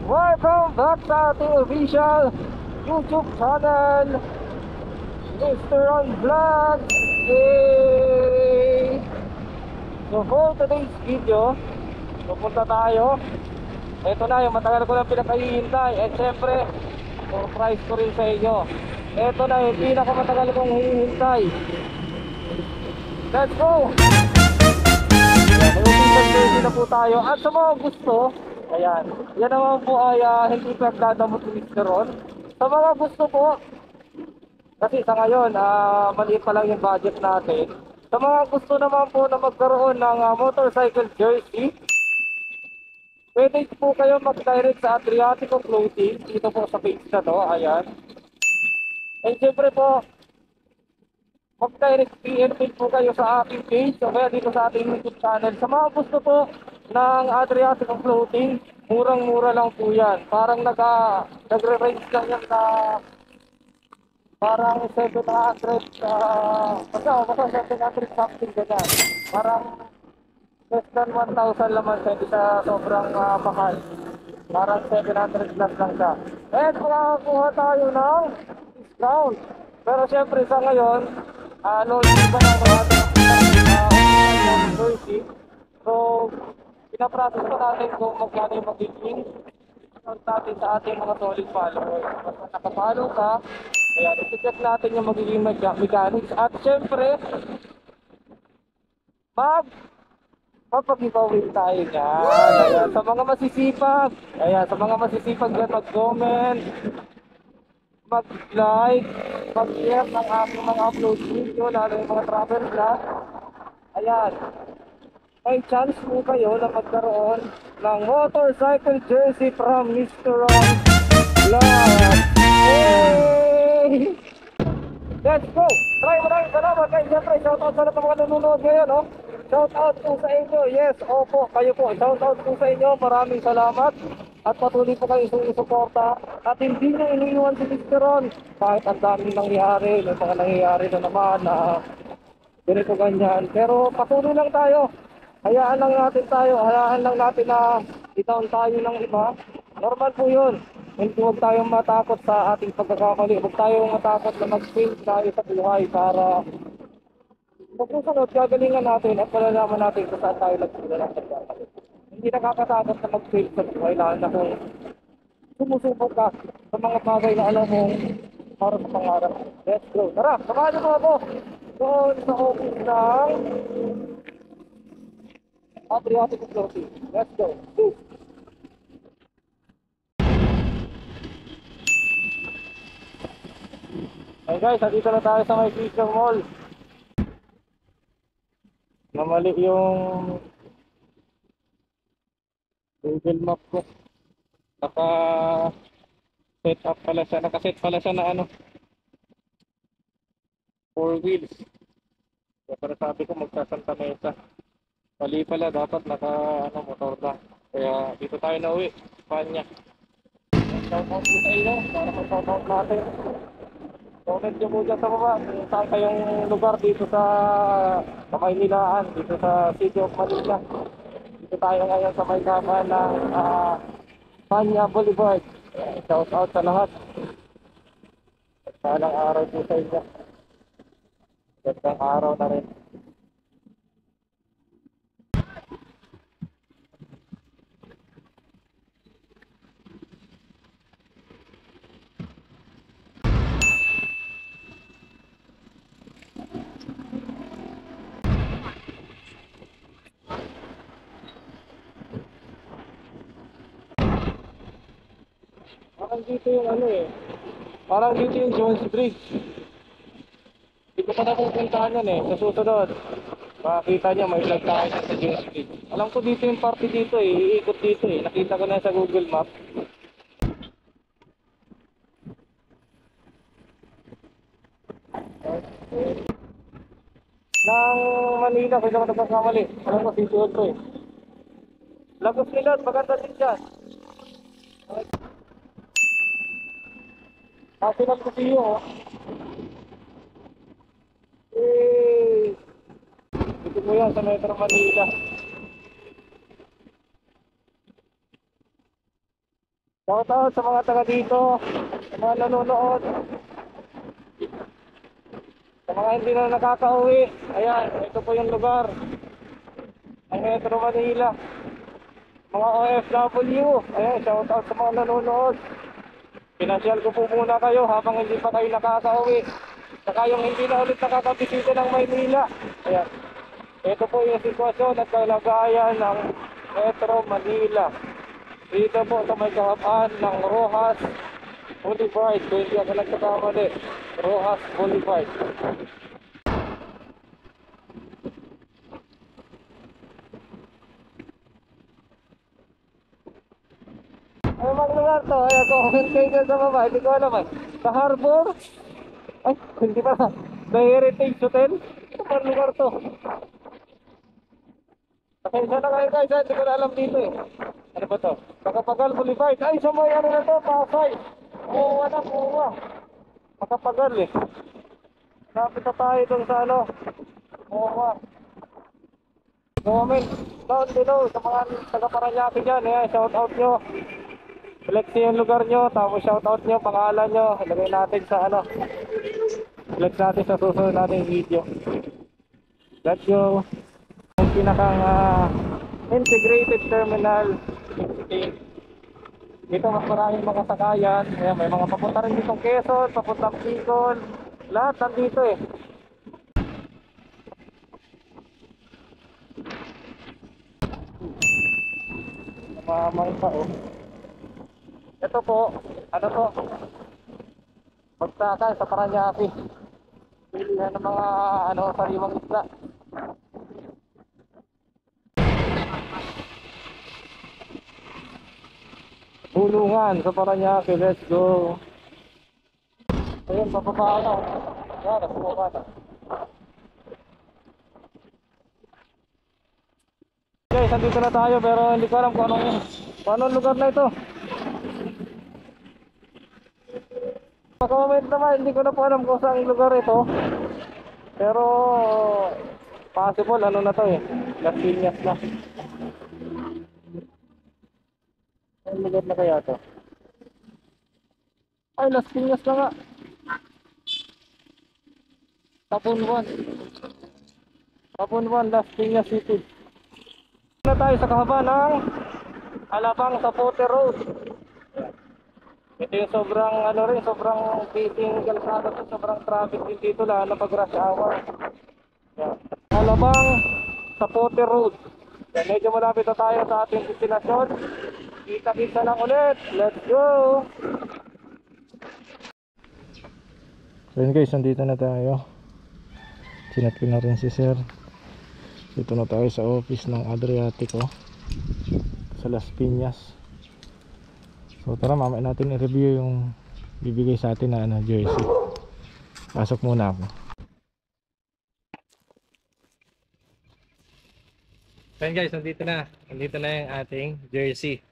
Welcome back sa ating official YouTube channel, Mr. Ron Vlog. Yay! So for today's video, pupunta tayo. Ito na yung matagal ko lang pinakahihintay. At syempre, surprise ko rin sa inyo. Ito na yung pinakamatagal kong hihintay. Let's go! May na po tayo. At sa mga gusto, ayan, yan naman po ay hindi pagdadamot ni Mr. Ron. Sa mga gusto po, kasi sa ngayon, maliit pa lang yung budget natin. Sa mga gusto naman po na magkaroon ng motorcycle jersey, pwede po kayo mag-direct sa Adriatico Clothing, dito po sa page na to, ayan. And syempre po, mag-direct PM po kayo sa aking page o kaya dito sa ating YouTube channel. Sa mga gusto po ng Adriatico Clothing, murang-mura lang po yan. Parang nagre-range lang yan na parang 700, basta 700 something ganyan. Parang less than 1,000 laman siya, hindi siya sobrang mahal. Parang 700 plus lang siya. And makakakuha tayo ng discount. Pero syempre sa ngayon, hindi pa ng jersey. So, pinaprocess pa natin kung magkano yung magiging discount natin sa ating mga solid followers. Basta nakapollow ka, ayan, iti-check natin yung magiging mechanics. At syempre, papag-giveaway tayo niyan. Ayan, sa mga masisipag, ayan, sa mga masisipag dyan mag-comment, mag-like, mag-share ng aking mga upload video, lalo yung mga travel vlog. Ayan, may chance po kayo na magkaroon ng motorcycle jersey from Mr. Ron Vlog. Hey! Let's go! Maraming salamat kayo. Siyempre, shoutout sa lahat ng mga nanonood ngayon, no? Shoutout po sa inyo. Yes, opo, kayo po. Shoutout po sa inyo. Maraming salamat. At patuloy po kayo sumusuporta. At hindi nyo iniiwan si Mr. Ron. Kahit ang daming nangyayari, may mga nangyayari na naman na ganito ganyan. Pero patuloy lang tayo. Hayaan lang natin tayo. Hayaan lang natin na itaon tayo ng iba. Normal po yun. Hindi huwag tayong matakot sa ating pagkakamali. Huwag tayong matakot na mag-fail tayo sa buhay para pagsusunod, gagalingan natin at malalaman natin kung saan tayo nagsimula ng pagkakamali. Hindi nakakatakot na mag-fail sa buhay, lalo na kung sumusubok ka sa mga bagay na alam mo para sa pangarap. Let's go. Tara, samahan mo ako doon sa office ng Adriatico Clothing. Let's go. Hey guys, dito na tayo sa may Fisher Mall. Namali yung Google Map ko. Naka-set pala siya na ano, 4 wheels. Pero sabi ko magsa-Santa Mesa. Mali pala, dapat motor lang. Kaya dito tayo na uwi, Espanya. Shoutout po sa inyo, para mag-shoutout natin. Comment nyo po dyan sa baba kung saan kayong lugar dito sa Maynilaan, dito sa City of Manila. Dito tayo ngayon sa may kama ng Espanya Boulevard. Shoutout sa lahat. Magandang araw po sa inyo. Magandang araw na rin. Parang dito yung parang dito yung Jones Bridge. Hindi ko pa napupuntahan yan sa susunod. Makakita nyo, may vlog tayo sa Jones Bridge. Alam ko dito yung party dito iikot dito nakita ko na sa Google Map. Nang Manila, kaya ako nagkakamali. Alam ko, sisuot ko Lagos nila, maganda din dyan. Kasi nagkusiyo, dito mo yan sa Metro Manila. Shout out sa mga taga dito, sa mga nanonood, sa mga hindi na nakakauwi. Ayan, ito po yung lugar ng Metro Manila. Mga OFW, ayan, shout out sa mga nanonood. Pinasyal ko po muna kayo habang hindi pa kayo nakakauwi. Saka yung hindi na ulit nakakabisita ng Maynila. Ayan, ito po yung sitwasyon at kalagayan ng Metro Manila. Dito po sa may kahabaan ng Rojas Boulevard. Kung hindi ako nagkakamali, Rojas Boulevard. Ano bang lugar to? Ay, comment kayo dyan sa baba. Hindi ko alam eh. Sa Harbor? Ay, hindi pa. The Heritage Hotel? Ano bang lugar to? Pasensya na kayo guys, hindi ko na alam dito eh. Ano ba to? Makapagal Boulevard. Ay, sa may ano na to, Pasay. Oo, ano, oo. Makapagal eh. Lapit na tayo dun sa ano. Oo. Comment down below sa mga taga-Paranaque dyan. Ayan, shout out nyo. Select yung lugar nyo, tapos shout out nyo, pangalan nyo. Ilagay natin sa ano. Select natin sa susunod natin video. Let's go. Yung pinakang integrated terminal. Dito mas maraming mga sakayan. Ayan, may mga papunta rin ditong Quezon, papuntang Bicol. Lahat nandito eh. Namamang pa oh. Ito po, ano to? Magsakay sa Paranaque. Pilihan ng mga ano, sariwang isda. Bulungan sa Paranaque, let's go. Ayun, bababa na. Yan, nasubukan na. Guys, nandito na tayo pero hindi ko alam kung anong lugar na ito. Comment naman, hindi ko na po alam kung saan lugar ito. Pero possible ano na to eh. Las Piñas na. Anong lugar na kaya to? Ay, Las Piñas na nga. Tapunwan. Tapunwan, Las Piñas City. Na tayo sa kahaba ng Alabang Zapote Road. Ito yung sobrang ano rin, sobrang busy kalsada to, sobrang traffic din dito lalo na pag rush hour. Yan. Alabang Zapote Road. Yan, medyo malapit na tayo sa ating destinasyon. Kita-kita lang ulit. Let's go! So yun guys, nandito na tayo. Chinat ko na rin si sir. Dito na tayo sa office ng Adriatico sa Las Piñas. So tara, mamaya natin i-review yung bibigay sa atin na ano, jersey. Pasok muna ako. So guys, nandito na yung ating jersey.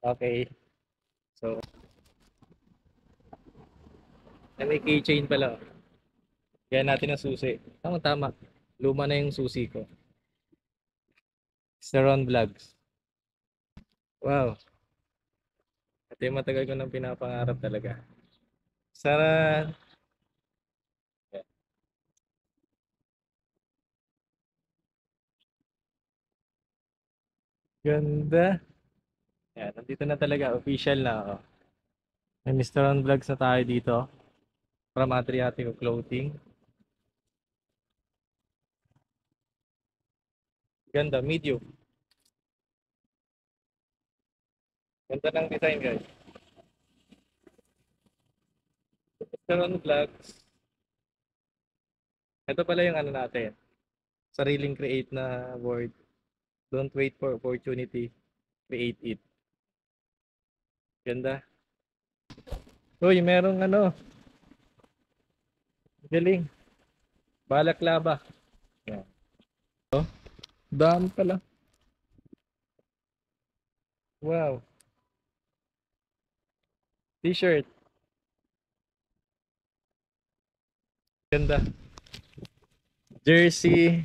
Okay. So may keychain pala. Kaya natin ang susi. Tama. Luma na yung susi ko. Saron Vlogs. Wow. Ito yung matagal ko nang pinapangarap talaga. Saran. Ganda. Yan, nandito na talaga. Official na ako. May Mr. Ron Vlogs na tayo dito. From Adriatico Clothing. Ganda, medium. Ganda ng design guys. Mr. Ron Vlogs. Ito pala yung ano natin. Sariling create na word. Don't wait for opportunity. Create it. Ganda. Uy, merong ano. Galing. Balaklava. Yan. Oh, dami pala. Wow. T-shirt. Ganda. Jersey,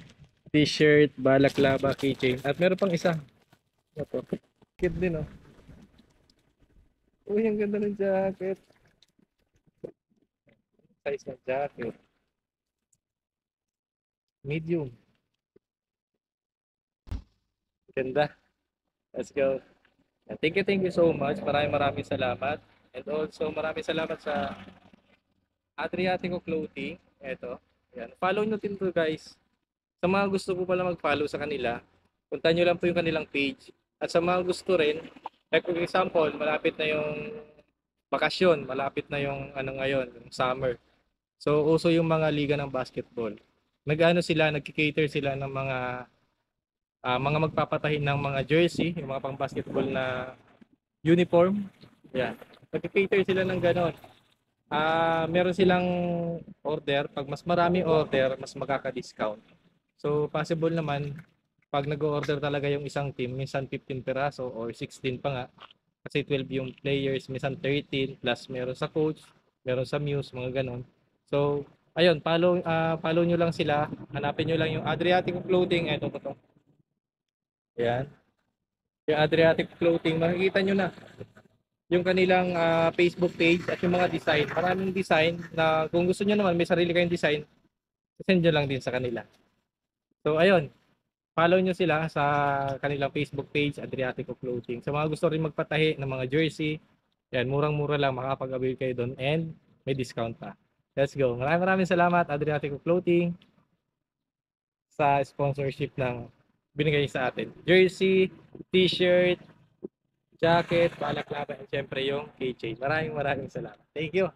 t-shirt, balaklava, keychain. At meron pang isa. Ito. Cute din oh. Uy, ang ganda ng jacket. Size ng jacket. Medium. Ganda. Let's go. And thank you so much. Maraming salamat. And also, maraming salamat sa Adriatico Clothing. Eto. Yan. Follow nyo din to guys. Sa mga gusto po pala mag-follow sa kanila, punta nyo lang po yung kanilang page. At sa mga gusto rin, like for example, malapit na yung bakasyon, malapit na yung ano ngayon, yung summer. So, uso yung mga liga ng basketball. Nag-ano sila, nagki-cater sila ng mga magpapatahin ng mga jersey, yung mga pang-basketball na uniform. Yan. Nagki-cater sila ng ganon. Meron silang order. Pag mas marami order, mas makaka-discount. So, possible naman, pag nag-order talaga yung isang team, minsan 15 peraso or 16 pa nga. Kasi 12 yung players, minsan 13, plus meron sa coach, meron sa Muse, mga ganon. So, ayun, follow nyo lang sila. Hanapin nyo lang yung Adriatic Clothing. Ito po to. Ayan. Yung Adriatic Clothing, makikita nyo na yung kanilang Facebook page at yung mga design. Maraming design na kung gusto nyo naman, may sarili kayong design, send nyo lang din sa kanila. So, ayun. Follow nyo sila sa kanilang Facebook page, Adriatico Clothing. Sa mga gusto rin magpatahi ng mga jersey, yan, murang-mura lang, makakapag-avail kayo doon and may discount pa. Let's go. Maraming salamat, Adriatico Clothing, sa sponsorship ng binigay sa atin. Jersey, t-shirt, jacket, balaklava, and syempre yung keychain. Maraming salamat. Thank you.